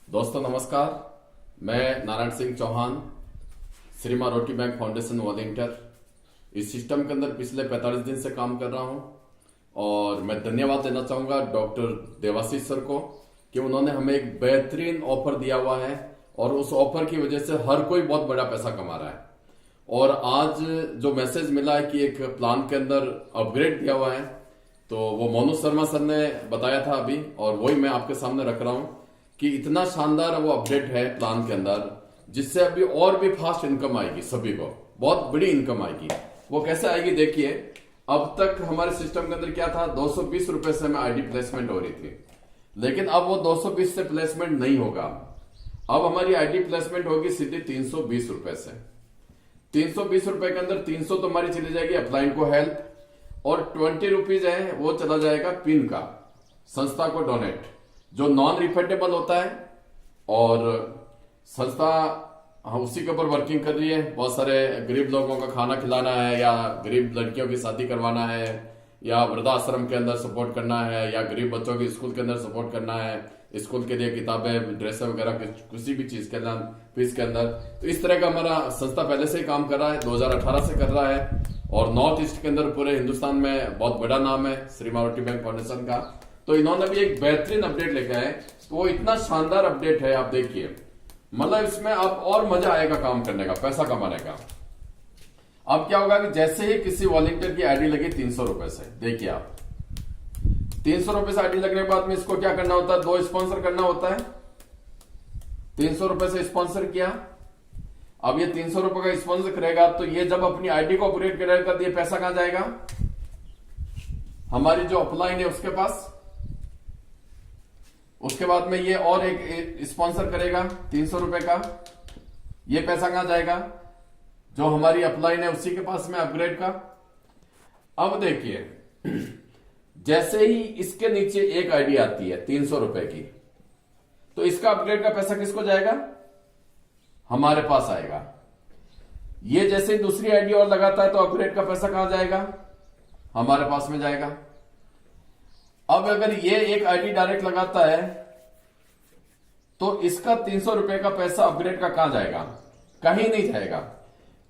दोस्तों नमस्कार। मैं नारायण सिंह चौहान, श्री मां रोटी बैंक फाउंडेशन वॉलंटियर इस सिस्टम के अंदर पिछले 45 दिन से काम कर रहा हूं और मैं धन्यवाद देना चाहूंगा डॉक्टर देवाशीष सर को कि उन्होंने हमें एक बेहतरीन ऑफर दिया हुआ है और उस ऑफर की वजह से हर कोई बहुत बड़ा पैसा कमा रहा है। और आज जो मैसेज मिला है कि एक प्लान के अंदर अपग्रेड दिया हुआ है, तो वो मोनू शर्मा सर ने बताया था अभी और वही मैं आपके सामने रख रहा हूं कि इतना शानदार वो अपडेट है प्लान के अंदर जिससे अभी और भी फास्ट इनकम आएगी, सभी को बहुत बड़ी इनकम आएगी। वो कैसे आएगी देखिए। अब तक हमारे सिस्टम के अंदर क्या था, 220 रुपए से हमें आईडी प्लेसमेंट हो रही थी, लेकिन अब वो 220 से प्लेसमेंट नहीं होगा। अब हमारी आईडी प्लेसमेंट होगी सीधे 320 रुपए से। 320 रुपए के अंदर 300 तो हमारी चली जाएगी अपलाइन को हेल्प और 20 रुपीज है वो चला जाएगा पिन का, संस्था को डोनेट, जो नॉन रिफंडेबल होता है। और संस्था उसी के ऊपर वर्किंग कर रही है। बहुत सारे गरीब लोगों का खाना खिलाना है या गरीब लड़कियों की शादी करवाना है या वृद्धाश्रम के अंदर सपोर्ट करना है या गरीब बच्चों की स्कूल के अंदर सपोर्ट करना है, स्कूल के लिए किताबें, ड्रेसें वगैरह किसी भी चीज के अंदर, फीस के अंदर। तो इस तरह का हमारा संस्था पहले से ही काम कर रहा है, 2018 से कर रहा है और नॉर्थ ईस्ट के अंदर पूरे हिंदुस्तान में बहुत बड़ा नाम है श्री मां रोटी बैंक फाउंडेशन का। तो इन्होंने भी एक बेहतरीन अपडेट लेके आए, तो वो इतना शानदार अपडेट है, आप देखिए। मतलब इसमें आप और मजा आएगा काम करने का, पैसा कमाने का। अब क्या होगा कि जैसे ही किसी वॉलंटियर की आईडी लगी 300 रुपए से, देखिए आप 300 रुपए से आईडी लगने के बाद में इसको क्या करना होता है, 2 स्पॉन्सर करना होता है। 300 रुपए से स्पॉन्सर किया। अब ये 300 रुपए का स्पॉन्सर करेगा तो ये जब अपनी आईडी को अपग्रेड करेगा तो ये पैसा कहां जाएगा, हमारी जो अपलाइन है उसके पास। उसके बाद में ये और एक स्पॉन्सर करेगा 300 रुपए का, ये पैसा कहां जाएगा, जो हमारी अपलाइन है उसी के पास में अपग्रेड का। अब देखिए जैसे ही इसके नीचे एक आईडी आती है 300 रुपए की, तो इसका अपग्रेड का पैसा किसको जाएगा, हमारे पास आएगा। ये जैसे ही दूसरी आईडी और लगाता है तो अपग्रेड का पैसा कहां जाएगा, हमारे पास में जाएगा। अब अगर ये एक आईडी डायरेक्ट लगाता है तो इसका 300 रुपए का पैसा अपग्रेड का कहां जाएगा, कहीं नहीं जाएगा,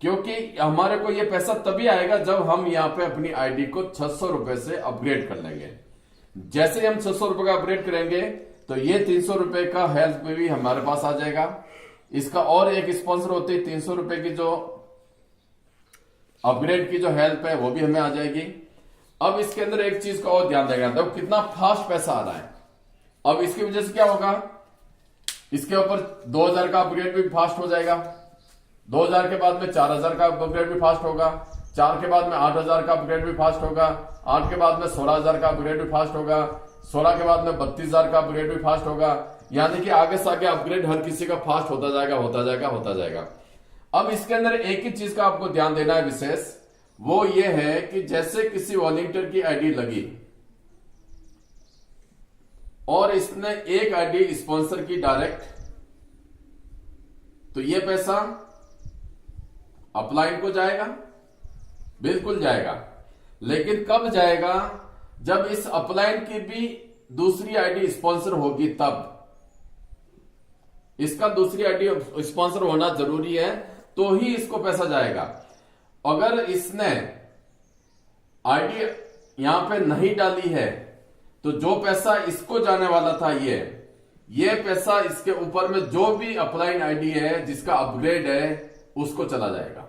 क्योंकि हमारे को ये पैसा तभी आएगा जब हम यहां पे अपनी आईडी को 600 रुपए से अपग्रेड कर लेंगे। जैसे हम 600 रुपए का अपग्रेड करेंगे तो ये 300 रुपए का हेल्प भी हमारे पास आ जाएगा। इसका और एक स्पॉन्सर होती है 300 रुपए की, जो अपग्रेड की जो हेल्प है वो भी हमें आ जाएगी। अब इसके अंदर एक चीज का और ध्यान देगा, देखो कितना फास्ट पैसा आ रहा है। अब इसकी वजह से क्या होगा, इसके ऊपर 2000 का अपग्रेड भी फास्ट हो जाएगा, 2000 के बाद में 4000 का अपग्रेड भी फास्ट होगा, 4 के बाद में 8000 का अपग्रेड भी फास्ट होगा, 8 के बाद में 16000 का अपग्रेड भी फास्ट होगा, 16 के बाद में 32000 का अपग्रेड भी फास्ट होगा। यानी कि आगे से आगे अपग्रेड हर किसी का फास्ट होता जाएगा, होता जाएगा, होता जाएगा। अब इसके अंदर एक ही चीज का आपको ध्यान देना है विशेष, वो ये है कि जैसे किसी वॉलंटियर की आईडी लगी और इसने एक आईडी स्पॉन्सर की डायरेक्ट, तो ये पैसा अपलाइन को जाएगा, बिल्कुल जाएगा। लेकिन कब जाएगा, जब इस अपलाइन की भी दूसरी आईडी स्पॉन्सर होगी तब। इसका दूसरी आईडी स्पॉन्सर होना जरूरी है तो ही इसको पैसा जाएगा। अगर इसने आईडी यहां पे नहीं डाली है तो जो पैसा इसको जाने वाला था ये पैसा इसके ऊपर में जो भी अपलाइन आईडी है जिसका अपग्रेड है उसको चला जाएगा।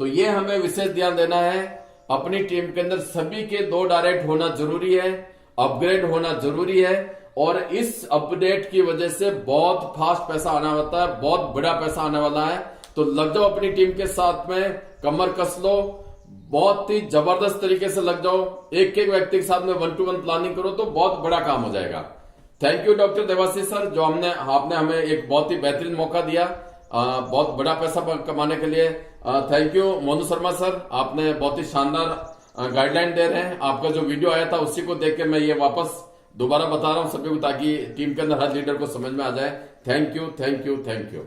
तो ये हमें विशेष ध्यान देना है। अपनी टीम के अंदर सभी के 2 डायरेक्ट होना जरूरी है, अपग्रेड होना जरूरी है। और इस अपडेट की वजह से बहुत फास्ट पैसा आने वाला है, बहुत बड़ा पैसा आने वाला है। तो लग जाओ अपनी टीम के साथ में, कमर कस लो, बहुत ही जबरदस्त तरीके से लग जाओ। एक एक व्यक्ति के साथ में 1-to-1 प्लानिंग करो तो बहुत बड़ा काम हो जाएगा। Thank you doctor Devashish sir, जो आपने हमें एक बहुत ही बेहतरीन मौका दिया बहुत बड़ा पैसा कमाने के लिए। Thank you Monu Sharma sir, आपने बहुत ही शानदार गाइडलाइन दे रहे हैं। आपका जो वीडियो आया था उसी को देख के मैं ये वापस दोबारा बता रहा हूं सभी को, ताकि टीम के अंदर हर लीडर को समझ में आ जाए। Thank you, thank you, thank you.